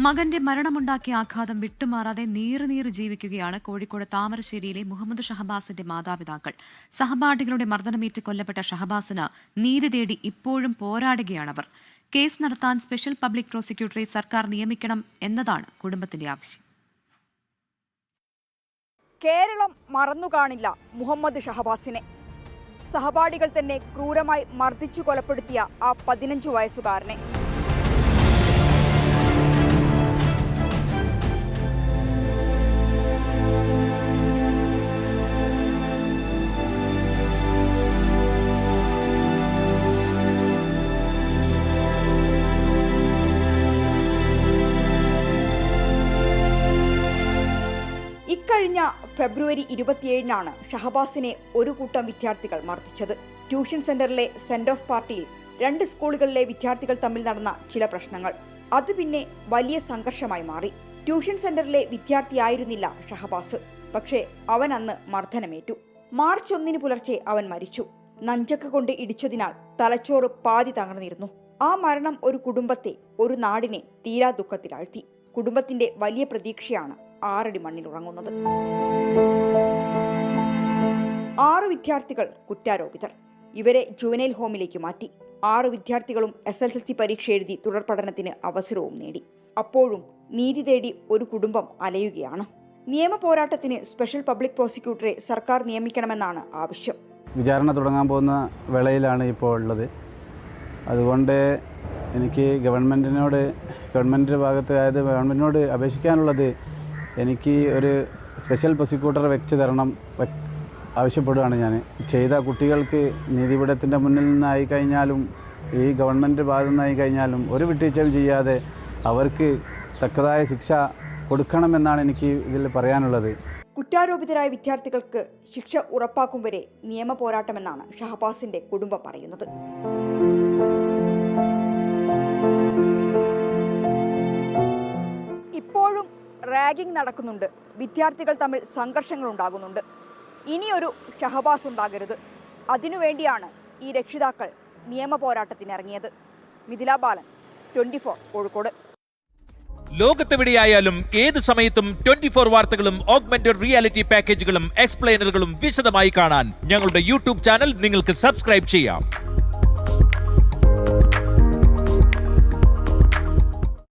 മകന്റെ മരണമുണ്ടാക്കിയ ആഘാതം വിട്ടുമാറാതെ നീറി ജീവിക്കുകയാണ് കോഴിക്കോട് താമരശ്ശേരിയിലെ മുഹമ്മദ് ഷഹബാസിന്റെ മാതാപിതാക്കൾ. സഹപാഠികളുടെ മർദ്ദനമേറ്റ് കൊല്ലപ്പെട്ട ഷഹബാസിന് നീതി തേടി ഇപ്പോഴും പോരാടുകയാണവർ. കേസ് നടത്താൻ സ്പെഷ്യൽ പബ്ലിക് പ്രോസിക്യൂട്ടറെ സർക്കാർ നിയമിക്കണം എന്നതാണ് കുടുംബത്തിന്റെ ആവശ്യം. കേരളം മറന്നുകാണില്ല മുഹമ്മദ് ഷഹബാസിനെ. സഹപാഠികൾ തന്നെ ക്രൂരമായി മർദ്ദിച്ചു കൊലപ്പെടുത്തിയ ആ 15 വയസ്സുകാരനെ. ഇക്കഴിഞ്ഞ ഫെബ്രുവരി 27-നാണ് ഷഹബാസിനെ ഒരു കൂട്ടം വിദ്യാർത്ഥികൾ മർദ്ദിച്ചത്. ട്യൂഷൻ സെന്ററിലെ സെൻഡ് ഓഫ് പാർട്ടിയിൽ 2 സ്കൂളുകളിലെ വിദ്യാർത്ഥികൾ തമ്മിൽ നടന്ന ചില പ്രശ്നങ്ങൾ അത് പിന്നെ വലിയ സംഘർഷമായി മാറി. ട്യൂഷൻ സെന്ററിലെ വിദ്യാർത്ഥിയായിരുന്നില്ല ഷഹബാസ്. പക്ഷേ അവൻ അന്ന് മർദ്ദനമേറ്റു. മാർച്ച് 1 പുലർച്ചെ അവൻ മരിച്ചു. നഞ്ചക്ക് കൊണ്ട് ഇടിച്ചതിനാൽ തലച്ചോറ് പാതി തകർന്നിരുന്നു. ആ മരണം ഒരു കുടുംബത്തെ, ഒരു നാടിനെ തീരാ ദുഃഖത്തിലാഴ്ത്തി. കുടുംബത്തിന്റെ വലിയ പ്രതീക്ഷയാണ് 6 അടി മണ്ണിൽ ഉറങ്ങുന്നത്. 6 വിദ്യാർത്ഥികൾ കുറ്റാരോപിതർ. ഇവരെ ജുവനൈൽ ഹോമിലേക്ക് മാറ്റി. 6 വിദ്യാർത്ഥികളും SSLC പരീക്ഷ എഴുതി തുടർ പഠനത്തിന് അവസരവും നേടി. അപ്പോഴും നീതി തേടി ഒരു കുടുംബം അലയുകയാണ്. നിയമ പോരാട്ടത്തിന് സ്പെഷ്യൽ പബ്ലിക് പ്രോസിക്യൂട്ടറെ സർക്കാർ നിയമിക്കണമെന്നാണ് ആവശ്യം. വിചാരണ തുടങ്ങാൻ പോകുന്ന വേളയിലാണ് ഇപ്പോൾ ഉള്ളത്. അതുകൊണ്ട് എനിക്ക് ഗവൺമെൻറ്റിൻ്റെ ഭാഗത്ത്, അതായത് ഗവൺമെൻറ്റിനോട് അപേക്ഷിക്കാനുള്ളത്, എനിക്ക് ഒരു സ്പെഷ്യൽ പ്രോസിക്യൂട്ടറെ വെച്ച് തരണം ആവശ്യപ്പെടുകയാണ്. ഞാൻ ചെയ്ത കുട്ടികൾക്ക് നീതിപീഠത്തിൻ്റെ മുന്നിൽ നിന്നായി കഴിഞ്ഞാലും ഈ ഗവൺമെൻറ് ഭാഗത്തു നിന്നായി കഴിഞ്ഞാലും ഒരു വിട്ടുവീഴ്ചയും ചെയ്യാതെ അവർക്ക് തക്കതായ ശിക്ഷ കൊടുക്കണമെന്നാണ് എനിക്ക് ഇതിൽ പറയാനുള്ളത്. കുറ്റാരോപിതരായ വിദ്യാർത്ഥികൾക്ക് ശിക്ഷ ഉറപ്പാക്കും വരെ നിയമ പോരാട്ടമെന്നാണ് ഷഹബാസിന്റെ കുടുംബം പറയുന്നത്. ഇപ്പോഴും റാഗിംഗ് നടക്കുന്നുണ്ട്. വിദ്യാർത്ഥികൾ തമ്മിൽ സംഘർഷങ്ങൾ ഉണ്ടാകുന്നുണ്ട്. ഇനിയൊരു ഷഹബാസ് ഉണ്ടാകരുത്. അതിനുവേണ്ടിയാണ് ഈ രക്ഷിതാക്കൾ നിയമ പോരാട്ടത്തിനിറങ്ങിയത്. മിഥില ബാലൻ, 24 കോഴിക്കോട്. ലോകത്തെവിടെയായാലും ഏത് സമയത്തും 24 വാർത്തകളും ഓഗ്മെന്റഡ് റിയാലിറ്റി പാക്കേജുകളും എക്സ്പ്ലെയിനറുകളും വിശദമായി കാണാൻ ഞങ്ങളുടെ യൂട്യൂബ് ചാനൽ നിങ്ങൾക്ക് സബ്സ്ക്രൈബ് ചെയ്യാം.